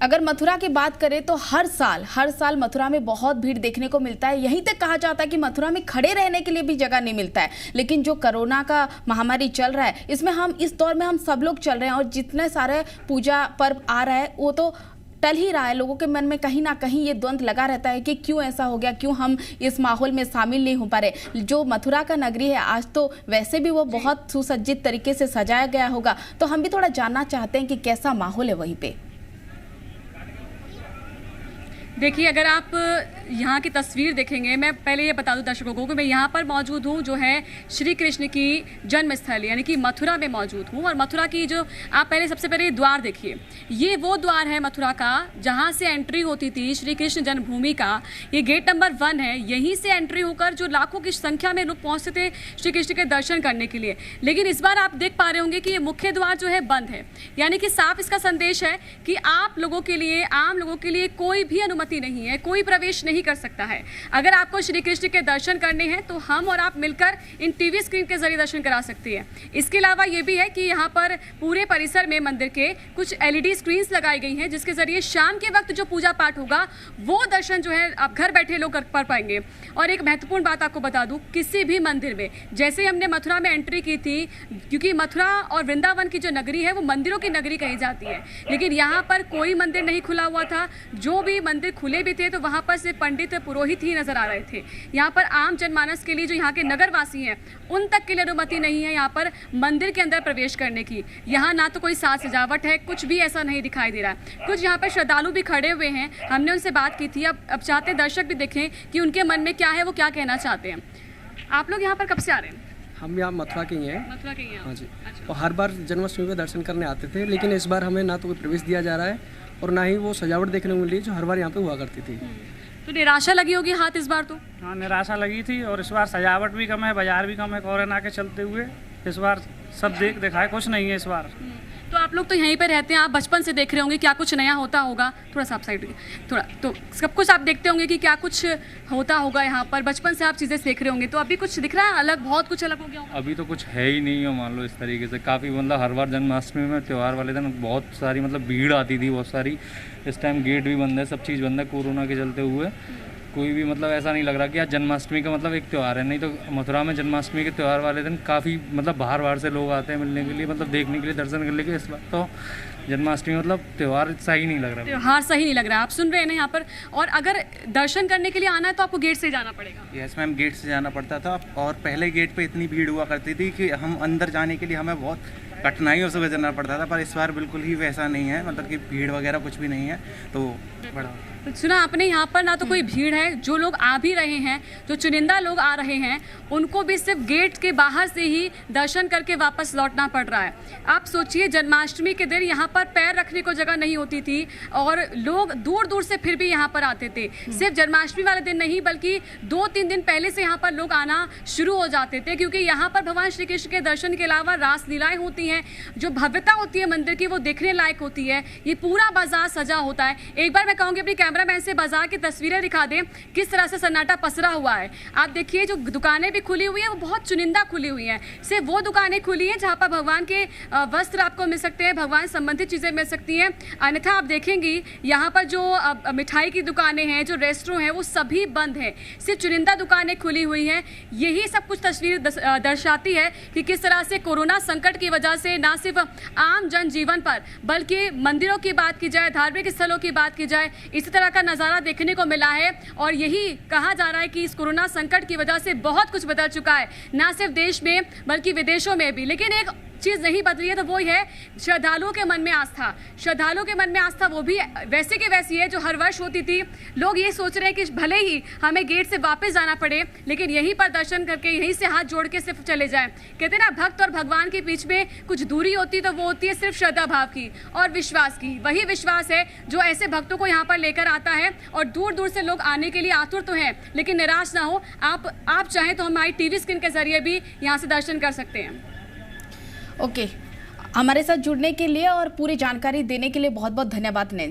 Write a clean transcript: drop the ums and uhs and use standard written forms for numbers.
अगर मथुरा की बात करें तो हर साल मथुरा में बहुत भीड़ देखने को मिलता है। यहीं तक कहा जाता है कि मथुरा में खड़े रहने के लिए भी जगह नहीं मिलता है। लेकिन जो कोरोना का महामारी चल रहा है, इसमें इस दौर में हम सब लोग चल रहे हैं और जितने सारे पूजा पर्व आ रहा है वो तो टल ही रहा है। लोगों के मन में कहीं ना कहीं ये द्वंद्व लगा रहता है कि क्यों ऐसा हो गया, क्यों हम इस माहौल में शामिल नहीं हो पा रहे। जो मथुरा का नगरी है, आज तो वैसे भी वो बहुत सुसज्जित तरीके से सजाया गया होगा, तो हम भी थोड़ा जानना चाहते हैं कि कैसा माहौल है वहीं पे। देखिए, अगर आप यहाँ की तस्वीर देखेंगे, मैं पहले ये बता दूं दर्शकों को कि मैं यहाँ पर मौजूद हूँ जो है श्री कृष्ण की जन्मस्थल यानी कि मथुरा में मौजूद हूँ। और मथुरा की जो आप सबसे पहले द्वार देखिए, ये वो द्वार है मथुरा का जहाँ से एंट्री होती थी श्री कृष्ण जन्मभूमि का। ये गेट नंबर 1 है। यहीं से एंट्री होकर जो लाखों की संख्या में लोग पहुँचते थे श्री कृष्ण के दर्शन करने के लिए। लेकिन इस बार आप देख पा रहे होंगे कि ये मुख्य द्वार जो है बंद है। यानी कि साफ इसका संदेश है कि आप लोगों के लिए, आम लोगों के लिए कोई भी अनुमति नहीं है, कोई प्रवेश नहीं कर सकता है। अगर आपको श्री कृष्ण के दर्शन करने हैं तो हम और आप मिलकर इन टीवी स्क्रीन के जरिए दर्शन करा सकते हैं। इसके अलावा ये भी है कि यहाँ पर पूरे परिसर में मंदिर के कुछ एलईडी स्क्रीन्स लगाई गई हैं, जिसके जरिए शाम के वक्त जो पूजा पाठ होगा वो दर्शन जो है आप घर बैठे लोग कर पाएंगे। और एक महत्वपूर्ण बात आपको बता दूं, किसी भी मंदिर में, जैसे हमने मथुरा में एंट्री की थी, क्योंकि मथुरा और वृंदावन की जो नगरी है वो मंदिरों की नगरी कही जाती है, लेकिन यहाँ पर कोई मंदिर नहीं खुला हुआ था। जो भी मंदिर खुले भी थे तो वहाँ पर सिर्फ पंडित पुरोहित ही नजर आ रहे थे। यहाँ पर आम जनमानस के लिए, जो यहाँ के नगरवासी हैं, उन तक के लिए अनुमति नहीं है यहाँ पर मंदिर के अंदर प्रवेश करने की। यहाँ ना तो कोई साज सजावट है, कुछ भी ऐसा नहीं दिखाई दे रहा है। कुछ यहाँ पर श्रद्धालु भी खड़े हुए हैं, हमने उनसे बात की थी। अब चाहते दर्शक भी देखें कि उनके मन में क्या है, वो क्या कहना चाहते हैं। आप लोग यहाँ पर कब से आ रहे हैं? हम यहाँ मथुरा के ही हैं। मथुरा के ही हैं? हाँ जी। अच्छा। और हर बार जन्माष्टमी पे दर्शन करने आते थे, लेकिन इस बार हमें ना तो कोई प्रवेश दिया जा रहा है और ना ही वो सजावट देखने को मिली जो हर बार यहाँ पे हुआ करती थी। तो निराशा लगी होगी हाथ इस बार तो? हाँ, निराशा लगी थी। और इस बार सजावट भी कम है, बाजार भी कम है कोरोना के चलते हुए। इस बार सब दिखाए कुछ नहीं है इस बार। तो आप लोग तो यहीं पे रहते हैं, आप बचपन से देख रहे होंगे क्या कुछ नया होता होगा। थोड़ा सा आप साइड, थोड़ा तो सब कुछ आप देखते होंगे कि क्या कुछ होता होगा यहाँ पर। बचपन से आप चीज़ें देख रहे होंगे, तो अभी कुछ दिख रहा है अलग, बहुत कुछ अलग हो गया होगा? अभी तो कुछ है ही नहीं है, मान लो इस तरीके से। काफ़ी मतलब हर बार जन्माष्टमी में त्यौहार वाले दिन बहुत सारी मतलब भीड़ आती थी, बहुत सारी। इस टाइम गेट भी बंद है, सब चीज़ बंद है कोरोना के चलते हुए। कोई भी मतलब ऐसा नहीं लग रहा कि आज जन्माष्टमी का मतलब एक त्यौहार है। नहीं तो मथुरा में जन्माष्टमी के त्यौहार वाले दिन काफ़ी मतलब बाहर से लोग आते हैं मिलने के लिए, मतलब देखने के लिए, दर्शन करने के लिए। इस बार तो जन्माष्टमी मतलब त्यौहार सही नहीं लग रहा। त्यौहार सही नहीं लग रहा, आप सुन रहे हैं ना यहाँ पर। और अगर दर्शन करने के लिए आना है तो आपको गेट से जाना पड़ेगा। यस मैम, गेट से जाना पड़ता था। और पहले गेट पे इतनी भीड़ हुआ करती थी कि हम अंदर जाने के लिए हमें बहुत कठिनाइयों से गुजरना पड़ता था, पर इस बार बिल्कुल ही वैसा नहीं है, मतलब कि भीड़ वगैरह कुछ भी नहीं है। तो बड़ा सुना आपने, यहाँ पर ना तो कोई भीड़ है, जो लोग आ भी रहे हैं, जो चुनिंदा लोग आ रहे हैं, उनको भी सिर्फ गेट के बाहर से ही दर्शन करके वापस लौटना पड़ रहा है। आप सोचिए, जन्माष्टमी के दिन यहाँ पर पैर रखने को जगह नहीं होती थी और लोग दूर दूर से फिर भी यहाँ पर आते थे। सिर्फ जन्माष्टमी वाले दिन नहीं, बल्कि 2-3 दिन पहले से यहाँ पर लोग आना शुरू हो जाते थे, क्योंकि यहाँ पर भगवान श्री कृष्ण के दर्शन के अलावा रासलीलाएं होती हैं। जो भव्यता होती है मंदिर की, वो देखने लायक होती है। ये पूरा बाजार सजा होता है। एक बार मैं कहूँगी अपनी कैमरामैन से बाजार की तस्वीरें दिखा दें, किस तरह से सन्नाटा पसरा हुआ है। आप देखिए, जो दुकानें भी खुली हुई हैं वो बहुत चुनिंदा खुली हुई हैं। सिर्फ वो दुकानें खुली हैं जहाँ पर भगवान के वस्त्र आपको मिल सकते हैं, भगवान संबंधित चीज़ें मिल सकती हैं। अन्यथा आप देखेंगी यहाँ पर जो मिठाई की दुकानें हैं, जो रेस्टोरेंट हैं, वो सभी बंद हैं। सिर्फ चुनिंदा दुकानें खुली हुई हैं। यही सब कुछ तस्वीर दर्शाती है कि किस तरह से कोरोना संकट की वजह से ना सिर्फ आम जनजीवन पर, बल्कि मंदिरों की बात की जाए, धार्मिक स्थलों की बात की जाए, इसी तरह का नज़ारा देखने को मिला है। और यही कहा जा रहा है कि इस कोरोना संकट की वजह से बहुत कुछ बदल चुका है, ना सिर्फ देश में बल्कि विदेशों में भी। लेकिन एक चीज़ नहीं बदली है, तो वो है श्रद्धालुओं के मन में आस्था। श्रद्धालुओं के मन में आस्था वो भी वैसे की वैसी है जो हर वर्ष होती थी। लोग ये सोच रहे हैं कि भले ही हमें गेट से वापस जाना पड़े, लेकिन यहीं पर दर्शन करके, यहीं से हाथ जोड़ के सिर्फ चले जाएं। कहते हैं ना, भक्त और भगवान के बीच में कुछ दूरी होती तो वो होती है सिर्फ श्रद्धा भाव की और विश्वास की। वही विश्वास है जो ऐसे भक्तों को यहाँ पर लेकर आता है। और दूर दूर से लोग आने के लिए आतुर तो हैं, लेकिन निराश ना हो। आप चाहें तो हमारी टीवी स्क्रीन के जरिए भी यहाँ से दर्शन कर सकते हैं। ओके, हमारे साथ जुड़ने के लिए और पूरी जानकारी देने के लिए बहुत बहुत धन्यवाद।